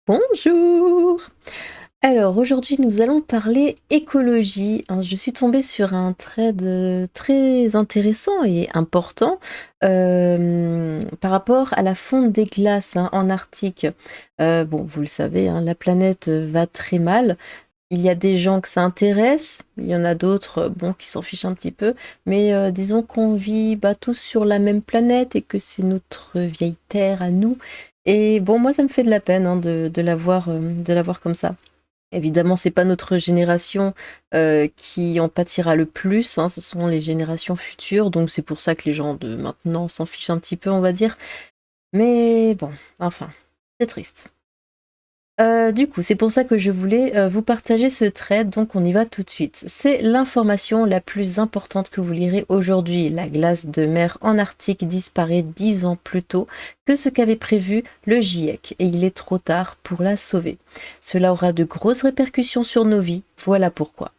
Bonjour! Alors aujourd'hui nous allons parler écologie, hein. Je suis tombée sur un thread, très intéressant et important, par rapport à la fonte des glaces, hein, en Arctique. Bon, vous le savez, hein, la planète, va très mal. Il y a des gens que ça intéresse, il y en a d'autres, bon, qui s'en fichent un petit peu, mais disons qu'on vit, bah, tous sur la même planète et que c'est notre vieille terre à nous et bon, moi ça me fait de la peine, hein, de la voir comme ça. Évidemment, c'est pas notre génération, qui en pâtira le plus, hein, ce sont les générations futures, donc c'est pour ça que les gens de maintenant s'en fichent un petit peu, on va dire. Mais bon, enfin, c'est triste. Du coup, c'est pour ça que je voulais, vous partager ce thread, donc on y va tout de suite. C'est l'information la plus importante que vous lirez aujourd'hui. La glace de mer en Arctique disparaît 10 ans plus tôt que ce qu'avait prévu le GIEC et il est trop tard pour la sauver. Cela aura de grosses répercussions sur nos vies, voilà pourquoi.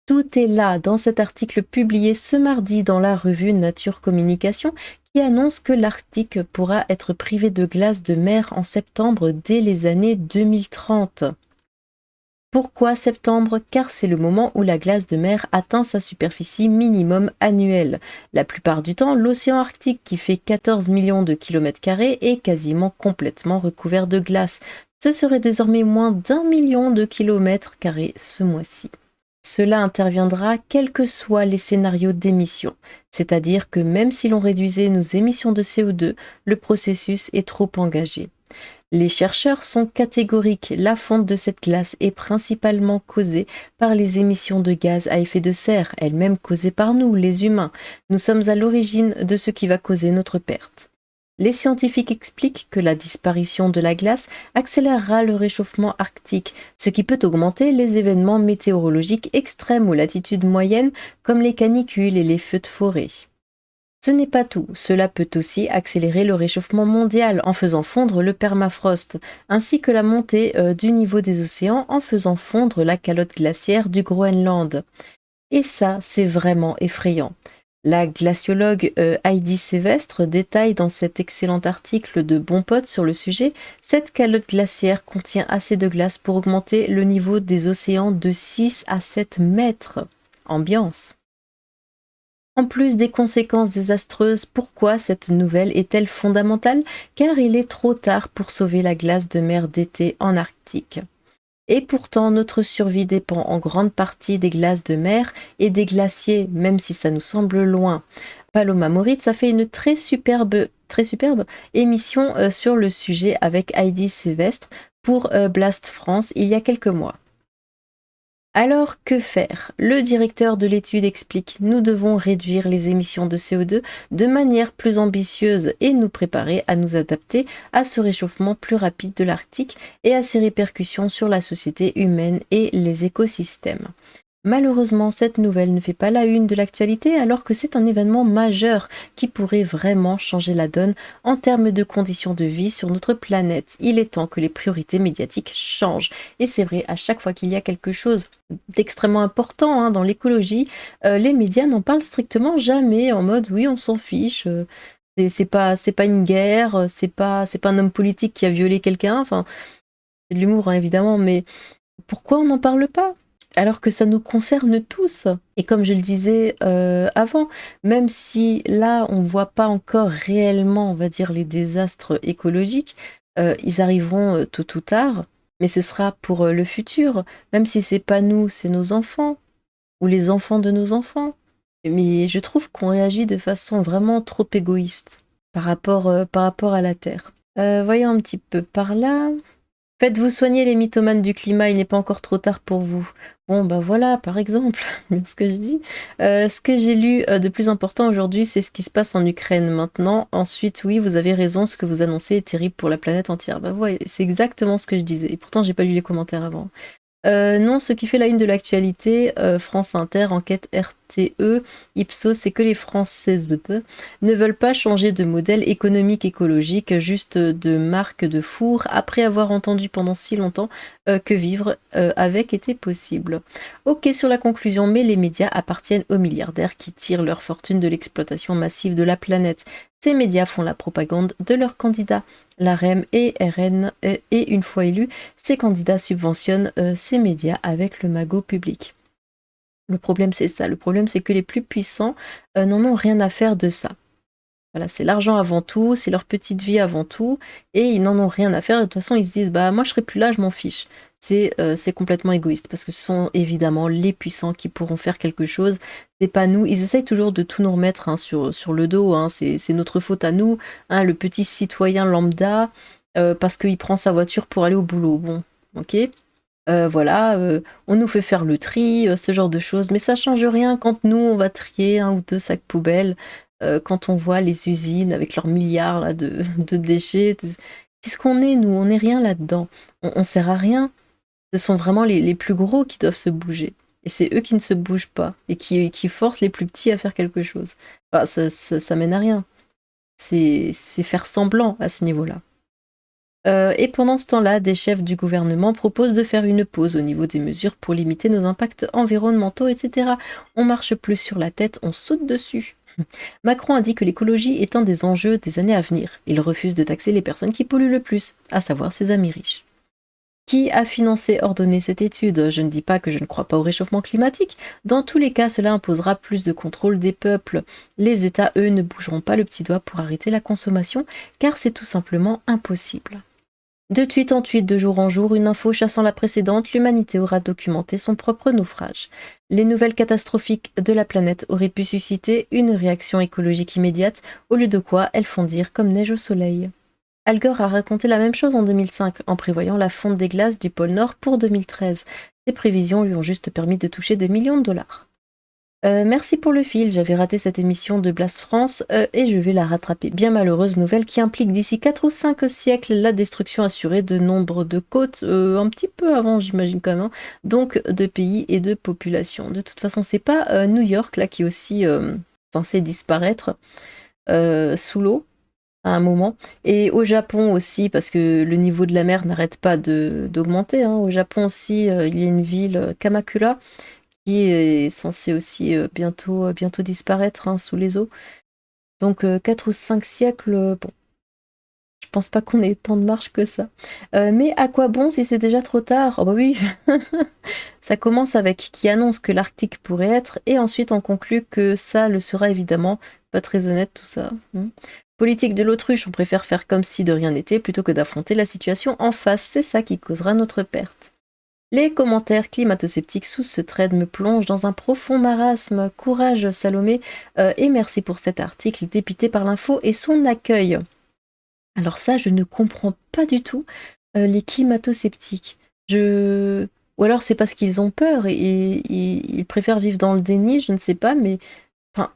Tout est là dans cet article publié ce mardi dans la revue Nature Communication qui annonce que l'Arctique pourra être privé de glace de mer en septembre dès les années 2030. Pourquoi septembre? Car c'est le moment où la glace de mer atteint sa superficie minimum annuelle. La plupart du temps, l'océan Arctique, qui fait 14 millions de kilomètres carrés, est quasiment complètement recouvert de glace. Ce serait désormais moins d'1 million de kilomètres carrés ce mois-ci. Cela interviendra quels que soient les scénarios d'émission, c'est-à-dire que même si l'on réduisait nos émissions de CO2, le processus est trop engagé. Les chercheurs sont catégoriques, la fonte de cette glace est principalement causée par les émissions de gaz à effet de serre, elles-mêmes causées par nous, les humains. Nous sommes à l'origine de ce qui va causer notre perte. Les scientifiques expliquent que la disparition de la glace accélérera le réchauffement arctique, ce qui peut augmenter les événements météorologiques extrêmes aux latitudes moyennes, comme les canicules et les feux de forêt. Ce n'est pas tout, cela peut aussi accélérer le réchauffement mondial en faisant fondre le permafrost, ainsi que la montée du niveau des océans en faisant fondre la calotte glaciaire du Groenland. Et ça, c'est vraiment effrayant. La glaciologue Heidi Sévestre détaille dans cet excellent article de Bon Pote sur le sujet, cette calotte glaciaire contient assez de glace pour augmenter le niveau des océans de 6 à 7 mètres. Ambiance. En plus des conséquences désastreuses, pourquoi cette nouvelle est-elle fondamentale? Car il est trop tard pour sauver la glace de mer d'été en Arctique. Et pourtant, notre survie dépend en grande partie des glaces de mer et des glaciers, même si ça nous semble loin. Paloma Moritz a fait une très superbe émission sur le sujet avec Heidi Sylvestre pour Blast France il y a quelques mois. Alors, que faire? Le directeur de l'étude explique: nous devons réduire les émissions de CO2 de manière plus ambitieuse et nous préparer à nous adapter à ce réchauffement plus rapide de l'Arctique et à ses répercussions sur la société humaine et les écosystèmes. Malheureusement, cette nouvelle ne fait pas la une de l'actualité alors que c'est un événement majeur qui pourrait vraiment changer la donne en termes de conditions de vie sur notre planète. Il est temps que les priorités médiatiques changent. Et c'est vrai, à chaque fois qu'il y a quelque chose d'extrêmement important, hein, dans l'écologie, les médias n'en parlent strictement jamais en mode oui, on s'en fiche. C'est pas une guerre, c'est pas un homme politique qui a violé quelqu'un. Enfin, c'est de l'humour, hein, évidemment, mais pourquoi on n'en parle pas? Alors que ça nous concerne tous. Et comme je le disais avant, même si là, on ne voit pas encore réellement, on va dire, les désastres écologiques, ils arriveront tôt ou tard, mais ce sera pour le futur. Même si c'est pas nous, c'est nos enfants, ou les enfants de nos enfants. Mais je trouve qu'on réagit de façon vraiment trop égoïste par rapport à la Terre. Voyons un petit peu par là. Faites-vous soigner les mythomanes du climat, il n'est pas encore trop tard pour vous. Bon, bah voilà, par exemple, bien ce que je dis. Ce que j'ai lu de plus important aujourd'hui, c'est ce qui se passe en Ukraine maintenant. Ensuite, oui, vous avez raison, ce que vous annoncez est terrible pour la planète entière. Bah ouais, c'est exactement ce que je disais. Et pourtant, j'ai pas lu les commentaires avant. Non, ce qui fait la une de l'actualité, France Inter, enquête RTE, Ipsos, c'est que les Françaises ne veulent pas changer de modèle économique écologique, juste de marque de four, après avoir entendu pendant si longtemps que vivre avec était possible. Ok sur la conclusion, mais les médias appartiennent aux milliardaires qui tirent leur fortune de l'exploitation massive de la planète. Ces médias font la propagande de leurs candidats. L'AREM et RN, et une fois élus, ces candidats subventionnent ces médias avec le magot public. Le problème, c'est ça. Le problème, c'est que les plus puissants n'en ont rien à faire de ça. Voilà, c'est l'argent avant tout, c'est leur petite vie avant tout, et ils n'en ont rien à faire. De toute façon, ils se disent, bah moi je serai plus là, je m'en fiche. C'est complètement égoïste, parce que ce sont évidemment les puissants qui pourront faire quelque chose. C'est pas nous. Ils essayent toujours de tout nous remettre hein, sur le dos. Hein. C'est notre faute à nous, hein, le petit citoyen lambda, parce qu'il prend sa voiture pour aller au boulot. Bon, ok. Voilà, on nous fait faire le tri, ce genre de choses, mais ça change rien quand nous, on va trier 1 ou 2 sacs poubelles, quand on voit les usines avec leurs milliards là, de, de déchets. Qu'est-ce qu'on est, nous? On n'est rien là-dedans. On sert à rien. Ce sont vraiment les plus gros qui doivent se bouger. Et c'est eux qui ne se bougent pas et qui forcent les plus petits à faire quelque chose. Enfin, ça mène à rien. C'est faire semblant à ce niveau-là. Et pendant ce temps-là, des chefs du gouvernement proposent de faire une pause au niveau des mesures pour limiter nos impacts environnementaux, etc. On marche plus sur la tête, on saute dessus. Macron a dit que l'écologie est un des enjeux des années à venir. Il refuse de taxer les personnes qui polluent le plus, à savoir ses amis riches. Qui a financé, ordonné cette étude? Je ne dis pas que je ne crois pas au réchauffement climatique. Dans tous les cas, cela imposera plus de contrôle des peuples. Les États, eux, ne bougeront pas le petit doigt pour arrêter la consommation, car c'est tout simplement impossible. De tweet en tweet, de jour en jour, une info chassant la précédente, l'humanité aura documenté son propre naufrage. Les nouvelles catastrophiques de la planète auraient pu susciter une réaction écologique immédiate, au lieu de quoi elles fondirent comme neige au soleil. Al Gore a raconté la même chose en 2005, en prévoyant la fonte des glaces du pôle Nord pour 2013. Ces prévisions lui ont juste permis de toucher des millions de dollars. Merci pour le fil, j'avais raté cette émission de Blast France et je vais la rattraper. Bien malheureuse nouvelle qui implique d'ici 4 ou 5 siècles la destruction assurée de nombre de côtes, un petit peu avant j'imagine quand même, hein, donc de pays et de populations. De toute façon, c'est pas New York là qui est aussi censé disparaître sous l'eau à un moment. Et au Japon aussi, parce que le niveau de la mer n'arrête pas d'augmenter. Hein. Au Japon aussi, il y a une ville, Kamakura, qui est censée aussi bientôt disparaître hein, sous les eaux. Donc 4 ou 5 siècles, bon, je pense pas qu'on ait tant de marche que ça. Mais à quoi bon si c'est déjà trop tard? Oh bah oui, ça commence avec qui annonce que l'Arctique pourrait être, et ensuite on conclut que ça le sera évidemment. Pas très honnête tout ça. Politique de l'autruche, on préfère faire comme si de rien n'était plutôt que d'affronter la situation en face, c'est ça qui causera notre perte. Les commentaires climato-sceptiques sous ce thread me plongent dans un profond marasme. Courage Salomé, et merci pour cet article dépité par l'info et son accueil. Alors ça, je ne comprends pas du tout les climato-sceptiques. Ou alors c'est parce qu'ils ont peur et ils préfèrent vivre dans le déni, je ne sais pas, mais enfin,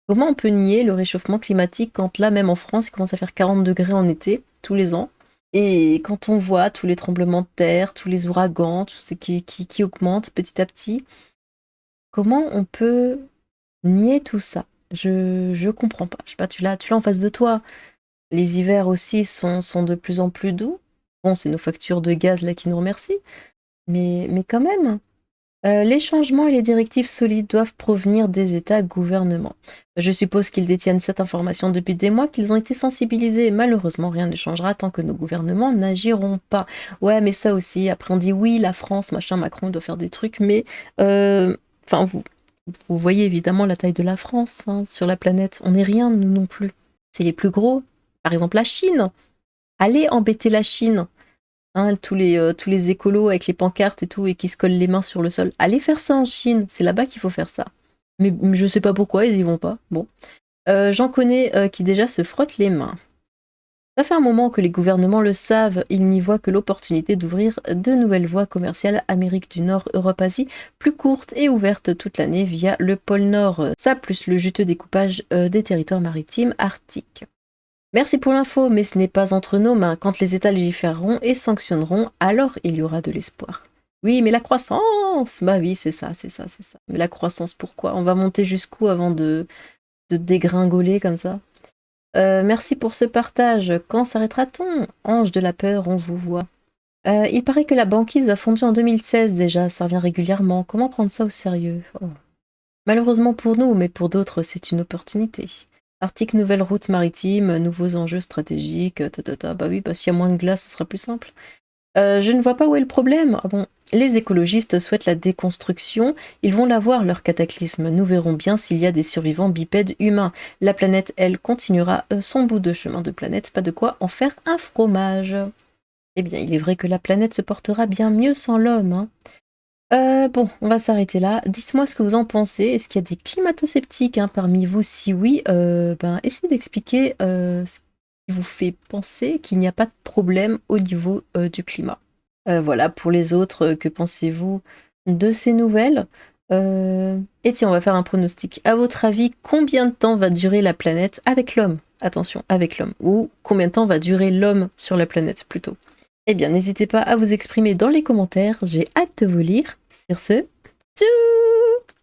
comment on peut nier le réchauffement climatique quand là, même en France, il commence à faire 40 degrés en été, tous les ans? Et quand on voit tous les tremblements de terre, tous les ouragans, tout ce qui augmente petit à petit, comment on peut nier tout ça? Je comprends pas. Je sais pas, tu l'as en face de toi. Les hivers aussi sont de plus en plus doux. Bon, c'est nos factures de gaz là qui nous remercient, mais quand même. Les changements et les directives solides doivent provenir des États-gouvernements. Je suppose qu'ils détiennent cette information depuis des mois, qu'ils ont été sensibilisés. Malheureusement, rien ne changera tant que nos gouvernements n'agiront pas. Ouais, mais ça aussi, après on dit oui, la France, machin, Macron doit faire des trucs, mais enfin, vous voyez évidemment la taille de la France hein, sur la planète. On n'est rien, nous non plus. C'est les plus gros. Par exemple, la Chine. Allez embêter la Chine. Hein, tous les écolos avec les pancartes et tout, et qui se collent les mains sur le sol. Allez faire ça en Chine, c'est là-bas qu'il faut faire ça. Mais je sais pas pourquoi, ils y vont pas. Bon. J'en connais qui déjà se frottent les mains. Ça fait un moment que les gouvernements le savent, ils n'y voient que l'opportunité d'ouvrir de nouvelles voies commerciales Amérique du Nord, Europe-Asie, plus courtes et ouvertes toute l'année via le pôle Nord. Ça, plus le juteux découpage des territoires maritimes arctiques. Merci pour l'info, mais ce n'est pas entre nos mains. Quand les États légiféreront et sanctionneront, alors il y aura de l'espoir. Oui, mais la croissance! Bah oui, c'est ça, c'est ça, c'est ça. Mais la croissance, pourquoi? On va monter jusqu'où avant de dégringoler comme ça? Merci pour ce partage. Quand s'arrêtera-t-on? Ange de la peur, on vous voit. Il paraît que la banquise a fondu en 2016 déjà, ça revient régulièrement. Comment prendre ça au sérieux? Oh. Malheureusement pour nous, mais pour d'autres, c'est une opportunité. Arctique, nouvelle route maritime, nouveaux enjeux stratégiques, Bah oui, bah s'il y a moins de glace, ce sera plus simple. Je ne vois pas où est le problème. Ah bon, les écologistes souhaitent la déconstruction, ils vont l'avoir leur cataclysme. Nous verrons bien s'il y a des survivants bipèdes humains. La planète, elle, continuera son bout de chemin de planète, pas de quoi en faire un fromage. Eh bien, il est vrai que la planète se portera bien mieux sans l'homme, hein. Bon, on va s'arrêter là. Dites-moi ce que vous en pensez. Est-ce qu'il y a des climato-sceptiques, hein, parmi vous? Si oui, ben, essayez d'expliquer ce qui vous fait penser qu'il n'y a pas de problème au niveau du climat. Voilà, pour les autres, que pensez-vous de ces nouvelles? Et tiens, on va faire un pronostic. À votre avis, combien de temps va durer la planète avec l'homme? Attention, avec l'homme. Ou combien de temps va durer l'homme sur la planète plutôt? Eh bien, n'hésitez pas à vous exprimer dans les commentaires, j'ai hâte de vous lire. Sur ce, tchou!